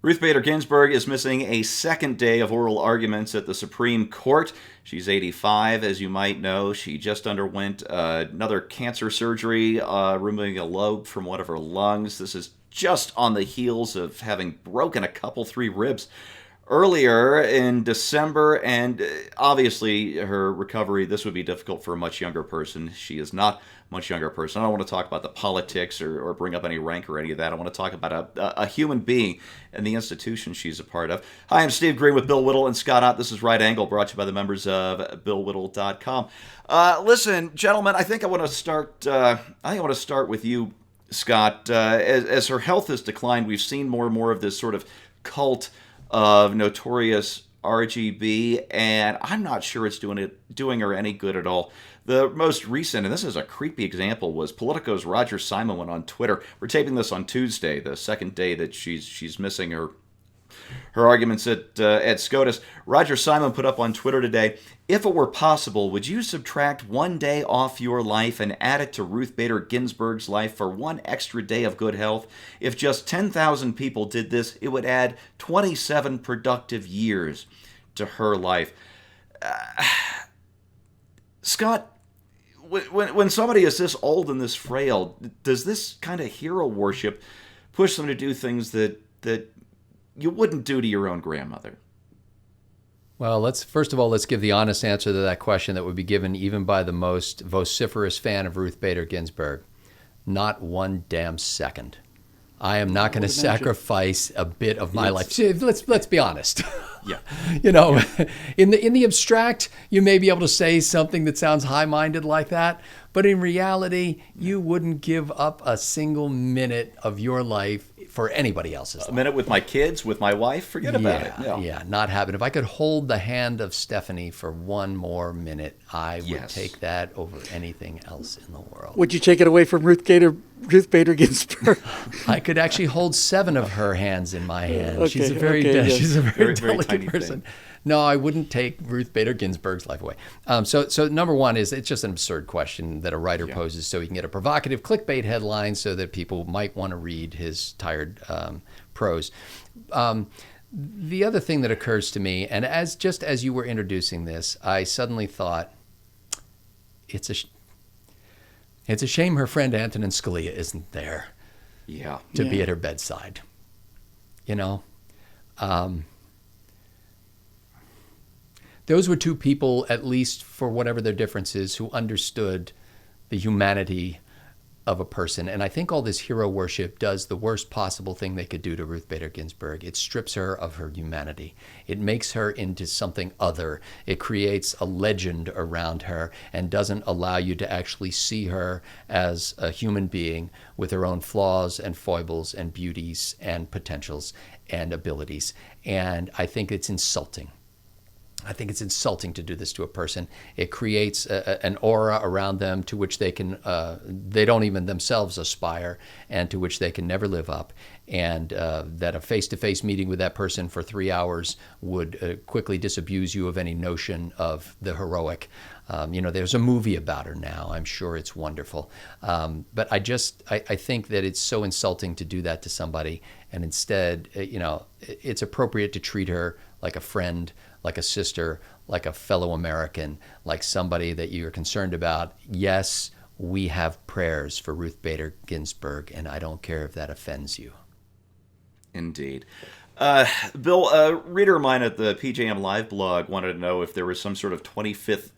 Ruth Bader Ginsburg is missing a second day of oral arguments at the Supreme Court. She's 85, as you might know. She just underwent another cancer surgery, removing a lobe from one of her lungs. This is just on the heels of having broken three ribs earlier in December, and obviously her recovery, this would be difficult for a much younger person. She is not a much younger person. I don't want to talk about the politics or bring up any rank or any of that. I want to talk about a human being and the institution she's a part of. Hi, I'm Steve Green with Bill Whittle and Scott Ott. This is Right Angle, brought to you by the members of BillWhittle.com. Listen, gentlemen, I think I want to start with you, Scott. As her health has declined, we've seen more and more of this sort of cult of notorious RGB, and I'm not sure it's doing her any good at all. The most recent, and this is a creepy example, was Politico's Roger Simon went on Twitter. We're taping this on Tuesday, the second day that she's missing her arguments at SCOTUS. Roger Simon put up on Twitter today, "If it were possible, would you subtract 1 day off your life and add it to Ruth Bader Ginsburg's life for 1 extra day of good health? If just 10,000 people did this, it would add 27 productive years to her life." Scott, when somebody is this old and this frail, does this kind of hero worship push them to do things that you wouldn't do to your own grandmother? Well, let's give the honest answer to that question that would be given even by the most vociferous fan of Ruth Bader Ginsburg. Not 1 damn second. I am not going to sacrifice a bit of my life. Let's be honest. Yeah. In the abstract, you may be able to say something that sounds high-minded like that, but in reality, you wouldn't give up a single minute of your life for anybody else's life. A minute with my kids, with my wife, forget about it. Yeah, not having. If I could hold the hand of Stephanie for 1 more minute, I would take that over anything else in the world. Would you take it away from Ruth Bader Ginsburg? I could actually hold 7 of her hands in my hand. Okay, she's a very delicate person. Thing. No, I wouldn't take Ruth Bader Ginsburg's life away. So number one is, it's just an absurd question that a writer poses so he can get a provocative clickbait headline so that people might want to read his tired prose. The other thing that occurs to me, and as you were introducing this, I suddenly thought, it's a shame her friend Antonin Scalia isn't there to be at her bedside. Those were two people, at least for whatever their differences, who understood the humanity of a person. And I think all this hero worship does the worst possible thing they could do to Ruth Bader Ginsburg. It strips her of her humanity. It makes her into something other. It creates a legend around her and doesn't allow you to actually see her as a human being with her own flaws and foibles and beauties and potentials and abilities. And I think it's insulting. I think it's insulting to do this to a person. It creates an aura around them to which they don't even themselves aspire, and to which they can never live up. And that a face-to-face meeting with that person for 3 hours would quickly disabuse you of any notion of the heroic. There's a movie about her now. I'm sure it's wonderful. But I think that it's so insulting to do that to somebody. And instead, it's appropriate to treat her like a friend, like a sister, like a fellow American, like somebody that you're concerned about. Yes, we have prayers for Ruth Bader Ginsburg, and I don't care if that offends you. Indeed. Bill, a reader of mine at the PJM Live blog wanted to know if there was some sort of 25th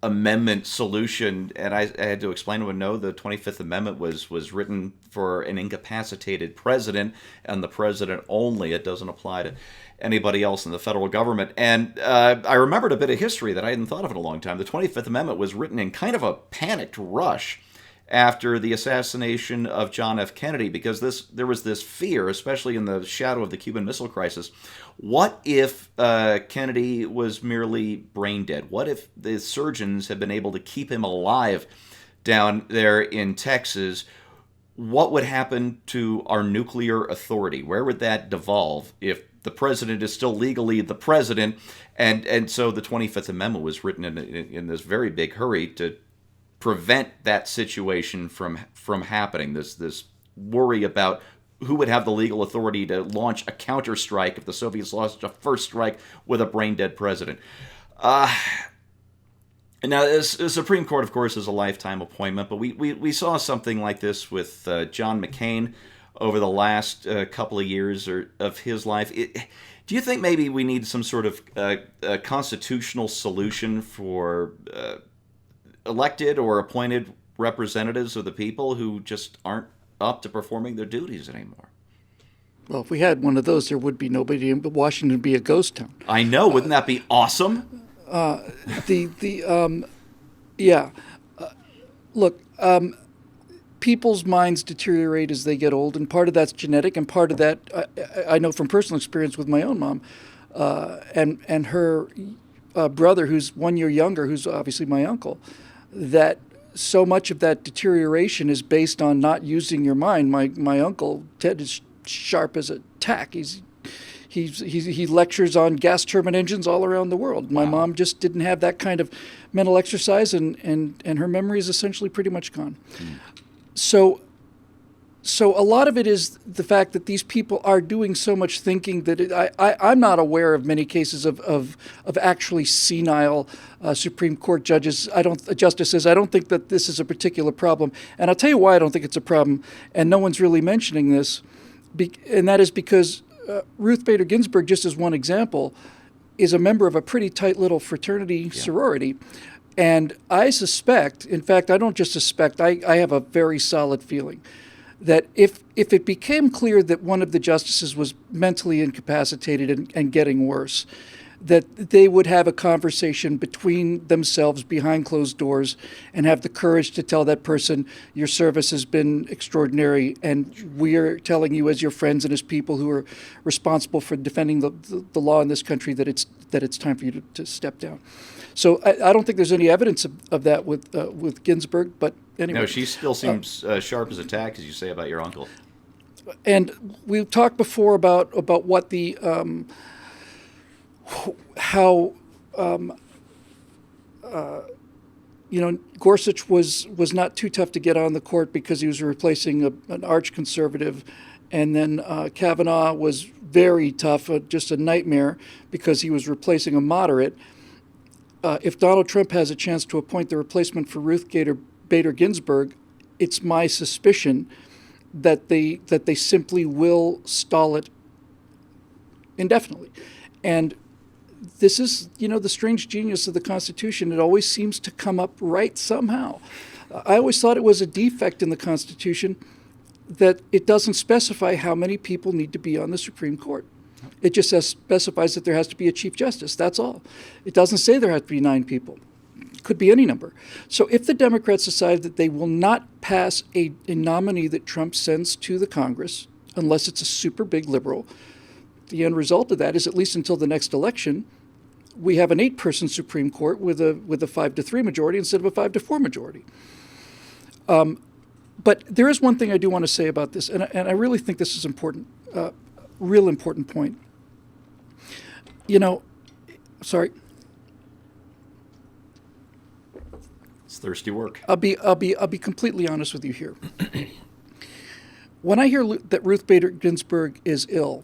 Amendment solution, and I had to explain to him, no, the 25th Amendment was written for an incapacitated president, and the president only. It doesn't apply to anybody else in the federal government. And I remembered a bit of history that I hadn't thought of in a long time. The 25th Amendment was written in kind of a panicked rush after the assassination of John F. Kennedy, because there was this fear, especially in the shadow of the Cuban Missile Crisis. What if Kennedy was merely brain dead? What if the surgeons had been able to keep him alive down there in Texas? What would happen to our nuclear authority? Where would that devolve if the president is still legally the president? And so the 25th Amendment was written in this very big hurry to prevent that situation from happening. This worry about who would have the legal authority to launch a counterstrike if the Soviets launched a first strike with a brain-dead president? Now, the Supreme Court, of course, is a lifetime appointment, but we saw something like this with John McCain over the last couple of years of his life. Do you think maybe we need some sort of constitutional solution for elected or appointed representatives of the people who just aren't up to performing their duties anymore? Well, if we had one of those, there would be nobody in Washington would be a ghost town. I know. Wouldn't that be awesome? Look, people's minds deteriorate as they get old, and part of that's genetic, and part of that I know from personal experience with my own mom, and her brother, who's 1 year younger, who's obviously my uncle, that so much of that deterioration is based on not using your mind. My uncle Ted is sharp as a tack. He lectures on gas turbine engines all around the world. My mom just didn't have that kind of mental exercise, and her memory is essentially pretty much gone. So a lot of it is the fact that these people are doing so much thinking that I'm not aware of many cases of actually senile Supreme Court justices. I don't think that this is a particular problem, and I'll tell you why I don't think it's a problem. And no one's really mentioning this, and that is because Ruth Bader Ginsburg, just as one example, is a member of a pretty tight little fraternity sorority. And I suspect, in fact, I don't just suspect, I have a very solid feeling that if it became clear that one of the justices was mentally incapacitated and getting worse, that they would have a conversation between themselves behind closed doors and have the courage to tell that person, your service has been extraordinary, and we are telling you as your friends and as people who are responsible for defending the law in this country that it's time for you to step down. So I don't think there's any evidence of that with Ginsburg, but anyway. No, she still seems sharp as a tack, as you say about your uncle. And we talked before about what the Gorsuch was not too tough to get on the court because he was replacing an arch conservative, and then Kavanaugh was very tough, just a nightmare because he was replacing a moderate. If Donald Trump has a chance to appoint the replacement for Ruth Bader Ginsburg, it's my suspicion that they simply will stall it indefinitely. And this is, the strange genius of the Constitution. It always seems to come up right somehow. I always thought it was a defect in the Constitution that it doesn't specify how many people need to be on the Supreme Court. It just specifies that there has to be a Chief Justice. That's all. It doesn't say there has to be 9 people. It could be any number. So if the Democrats decide that they will not pass a nominee that Trump sends to the Congress, unless it's a super big liberal, the end result of that is, at least until the next election, we have an 8-person Supreme Court with a 5-3 majority instead of a 5-4 majority. But there is one thing I do want to say about this, and I really think this is important, real important point. Sorry. It's thirsty work. I'll be completely honest with you here. When I hear that Ruth Bader Ginsburg is ill,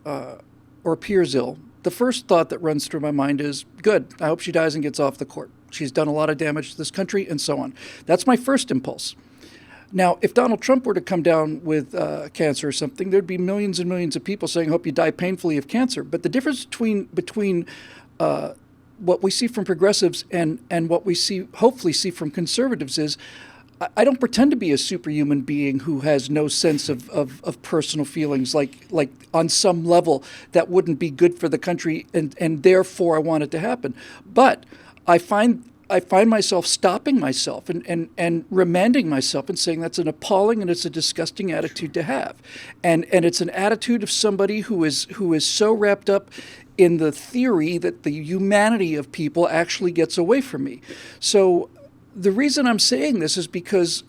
or appears ill, the first thought that runs through my mind is, good, I hope she dies and gets off the court. She's done a lot of damage to this country, and so on. That's my first impulse. Now, if Donald Trump were to come down with cancer or something, there'd be millions and millions of people saying, hope you die painfully of cancer. But the difference between what we see from progressives and what we hopefully see from conservatives is, I don't pretend to be a superhuman being who has no sense of personal feelings, like on some level that wouldn't be good for the country, and therefore I want it to happen. But I find myself stopping myself and remanding myself and saying that's an appalling and it's a disgusting attitude to have, and it's an attitude of somebody who is so wrapped up in the theory that the humanity of people actually gets away from me. So the reason I'm saying this is because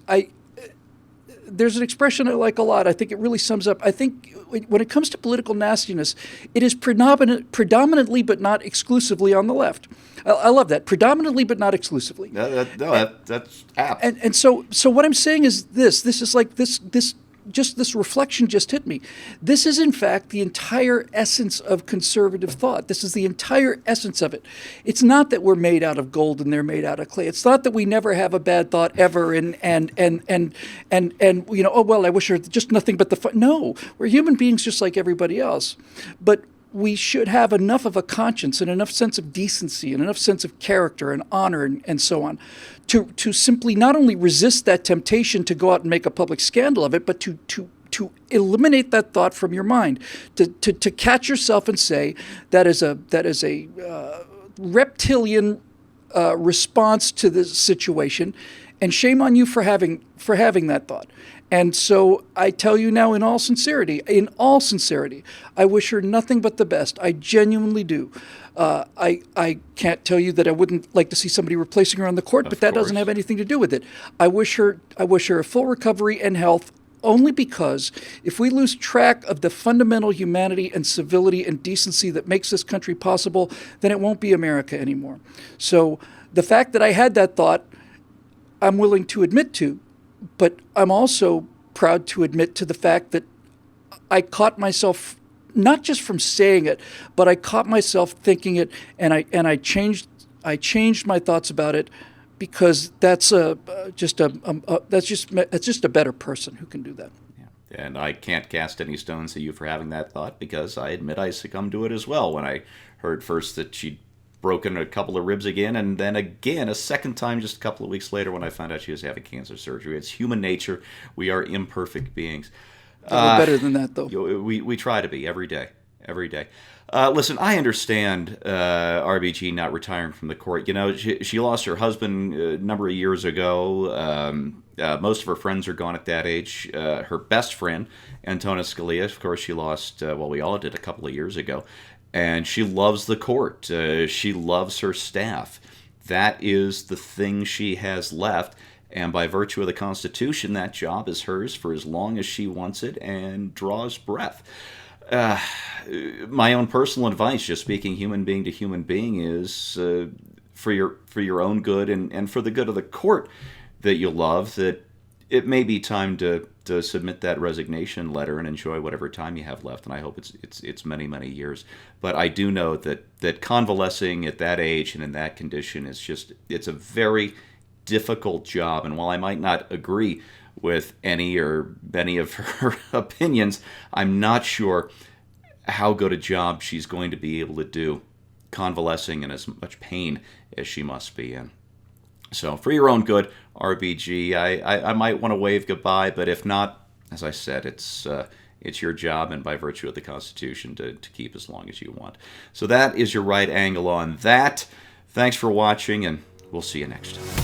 there's an expression I like a lot. I think it really sums up. I think when it comes to political nastiness, it is predominantly but not exclusively on the left. I love that. Predominantly but not exclusively. That's apt. And so what I'm saying is this. This is like this just this reflection just hit me. This is in fact the entire essence of conservative thought. This is the entire essence of it. It's not that we're made out of gold and they're made out of clay. It's not that we never have a bad thought ever and oh well, I wish there just nothing but the fun. No, we're human beings just like everybody else. But we should have enough of a conscience and enough sense of decency and enough sense of character and honor and so on to simply not only resist that temptation to go out and make a public scandal of it, but to eliminate that thought from your mind, to catch yourself and say that is a reptilian response to the situation, and shame on you for having that thought. And so I tell you now in all sincerity, I wish her nothing but the best. I genuinely do. I can't tell you that I wouldn't like to see somebody replacing her on the court, but that doesn't have anything to do with it. I wish her a full recovery and health, only because if we lose track of the fundamental humanity and civility and decency that makes this country possible, then it won't be America anymore. So the fact that I had that thought, I'm willing to admit to, but I'm also proud to admit to the fact that I caught myself not just from saying it, but I caught myself thinking it, and I changed my thoughts about it, because that's just a better person who can do that. Yeah. And I can't cast any stones at you for having that thought, because I admit I succumbed to it as well when I heard first that she'd broken a couple of ribs again, and then again a second time just a couple of weeks later when I found out she was having cancer surgery. It's human nature. We are imperfect beings. We're better than that, though. We try to be every day. Listen, I understand RBG not retiring from the court. You know, she lost her husband a number of years ago. Most of her friends are gone at that age. Her best friend, Antonin Scalia, of course, she lost, we all did a couple of years ago. And she loves the court. She loves her staff. That is the thing she has left. And by virtue of the Constitution, that job is hers for as long as she wants it and draws breath. My own personal advice, just speaking human being to human being, is for your own good and for the good of the court that you love, that it may be time to submit that resignation letter and enjoy whatever time you have left. And I hope it's many, many years. But I do know that convalescing at that age and in that condition it's a very difficult job. And while I might not agree with any or many of her opinions, I'm not sure how good a job she's going to be able to do convalescing in as much pain as she must be in. So for your own good, RBG, I might want to wave goodbye, but if not, as I said, it's your job, and by virtue of the Constitution, to keep as long as you want. So that is your right angle on that. Thanks for watching, and we'll see you next time.